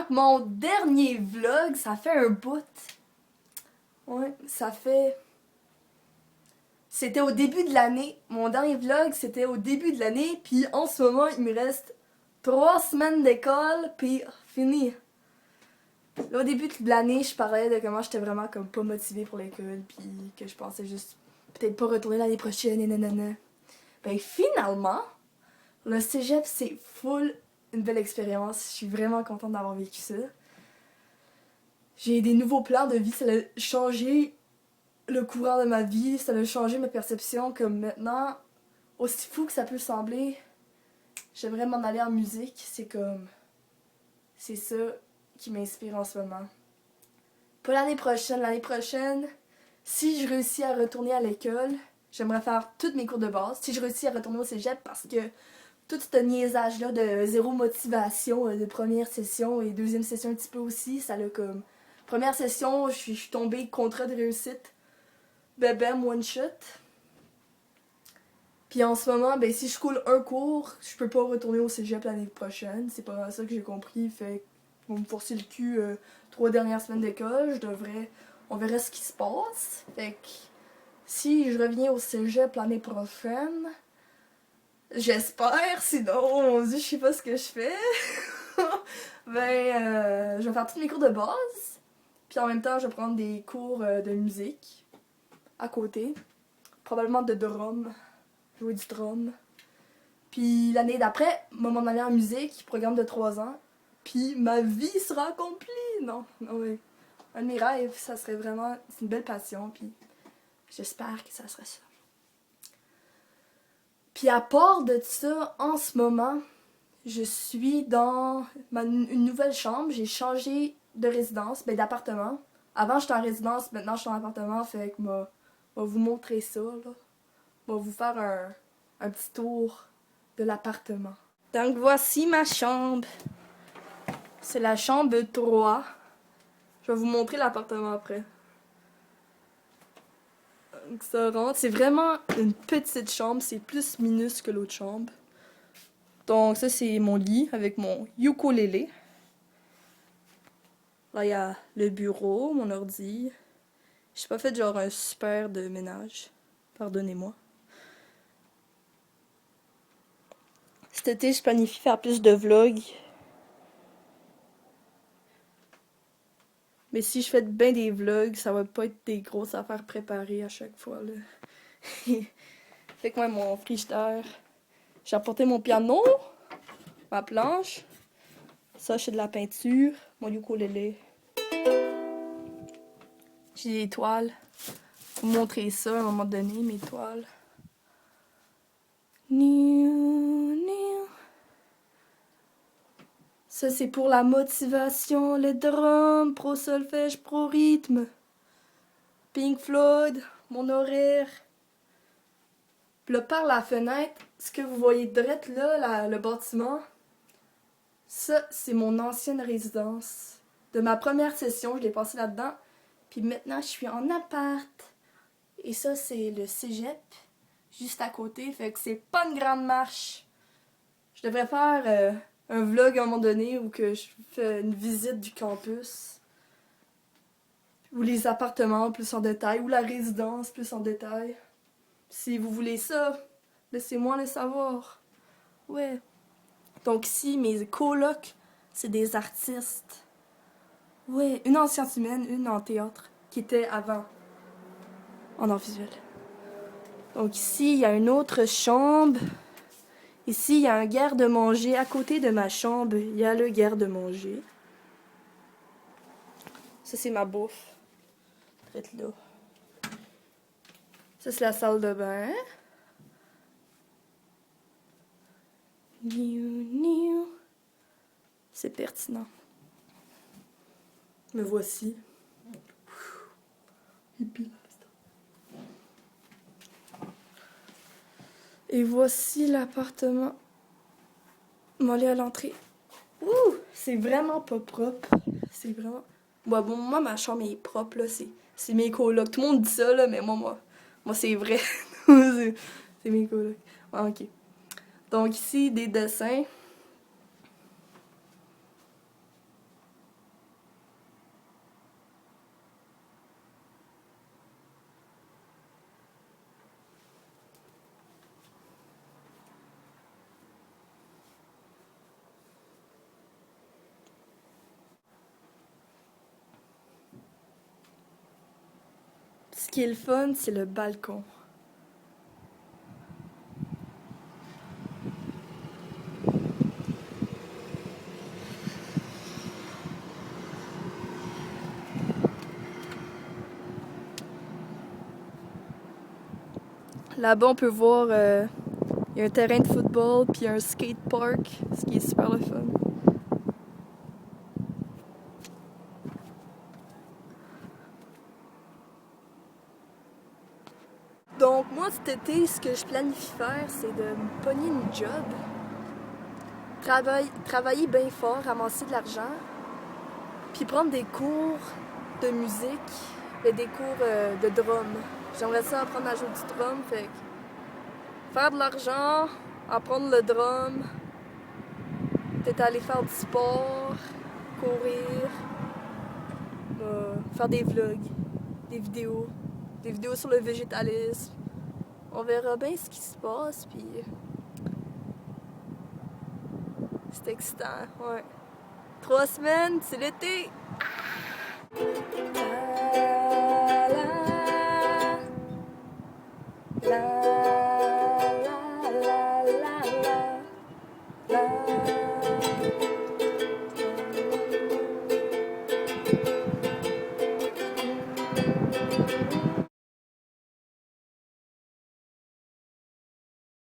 mon dernier vlog, ça fait un bout. Ouais, ça fait... C'était au début de l'année. Mon dernier vlog, c'était au début de l'année. Puis en ce moment, il me reste 3 semaines d'école, puis fini. Là, au début de l'année, je parlais de comment j'étais vraiment comme pas motivée pour l'école, puis que je pensais juste peut-être pas retourner l'année prochaine et nanana. Ben finalement, le cégep, c'est full une belle expérience. Je suis vraiment contente d'avoir vécu ça. J'ai des nouveaux plans de vie, ça a changé le courant de ma vie, ça a changé ma perception, comme maintenant, aussi fou que ça peut sembler, j'aimerais m'en aller en musique, c'est ça qui m'inspire en ce moment. Pas l'année prochaine, si je réussis à retourner à l'école, j'aimerais faire tous mes cours de base, si je réussis à retourner au cégep, parce que tout ce niaisage-là de zéro motivation de première session et deuxième session un petit peu aussi, ça l'a comme... Première session, je suis tombée contrat de réussite. Bam, one shot. Puis en ce moment, ben si je coule un cours, je peux pas retourner au cégep l'année prochaine. C'est pas ça que j'ai compris. Fait qu'ils vont me forcer le cul 3 dernières semaines d'école. On verrait ce qui se passe. Fait que si je reviens au cégep l'année prochaine, j'espère. Sinon, mon Dieu, je sais pas ce que je fais. Je vais faire tous mes cours de base. Puis en même temps, je vais prendre des cours de musique à côté. Probablement de drum. Jouer du drum. Puis l'année d'après, m'en aller en musique, programme de 3 ans. Puis ma vie sera accomplie. Non, oui. Un de mes rêves, ça serait vraiment... C'est une belle passion, puis j'espère que ça serait ça. Puis à part de ça, en ce moment, je suis dans une nouvelle chambre. J'ai changé de résidence, d'appartement. Avant, j'étais en résidence, maintenant, je suis en appartement. Fait que je vais vous montrer ça, là. Je vais vous faire un petit tour de l'appartement. Donc, voici ma chambre. C'est la chambre 3. Je vais vous montrer l'appartement après. Donc, ça rentre. C'est vraiment une petite chambre. C'est plus minus que l'autre chambre. Donc, ça, c'est mon lit avec mon ukulélé. Là, il y a le bureau, mon ordi. J'ai pas fait genre un super de ménage. Pardonnez-moi. Cet été, je planifie faire plus de vlogs. Mais si je fais bien des vlogs, ça va pas être des grosses affaires préparées à chaque fois, là. Fait que moi, mon frigidaire, j'ai apporté mon piano, ma planche. Ça, c'est de la peinture, mon ukulélé. J'ai des toiles. Vous montrer ça à un moment donné, mes toiles. Ça, c'est pour la motivation, le drum, pro solfège, pro rythme. Pink Floyd, mon horaire. Puis là, par la fenêtre, ce que vous voyez direct là, le bâtiment, ça, c'est mon ancienne résidence. De ma première session, je l'ai passé là-dedans. Puis maintenant, je suis en appart. Et ça, c'est le cégep, juste à côté. Fait que c'est pas une grande marche. Je devrais faire un vlog à un moment donné où que je fais une visite du campus. Ou les appartements plus en détail. Ou la résidence plus en détail. Si vous voulez ça, laissez-moi le savoir. Ouais. Donc ici, mes colocs, c'est des artistes. Ouais, une en sciences humaines, une en théâtre, qui était avant en art visuel. Donc ici, il y a une autre chambre. Ici, il y a un garde-manger. À côté de ma chambre, il y a le garde-manger. Ça, c'est ma bouffe. Traite là. Ça, c'est la salle de bain. C'est pertinent. Me voici. Et voici l'appartement. M'aller à l'entrée. Ouh! C'est vraiment pas propre. C'est vraiment... Bon, moi, ma chambre est propre, là. C'est mes colocs. Tout le monde dit ça, là, mais moi c'est vrai. c'est mes colocs. Ah, ok. Donc, ici, des dessins. qui est le fun, c'est le balcon. Là-bas, on peut voir, il y a un terrain de football puis un skate park, ce qui est super le fun. Donc moi, cet été, ce que je planifie faire, c'est de me pogner une job, travailler bien fort, ramasser de l'argent, puis prendre des cours de musique et des cours de drum. J'aimerais ça apprendre à jouer du drum, fait que faire de l'argent, apprendre le drum, peut-être aller faire du sport, courir, faire des vlogs, des vidéos sur le végétalisme. On verra bien ce qui se passe, puis c'est excitant, ouais. 3 semaines, c'est l'été! La, la, la, la, la, la, la, la.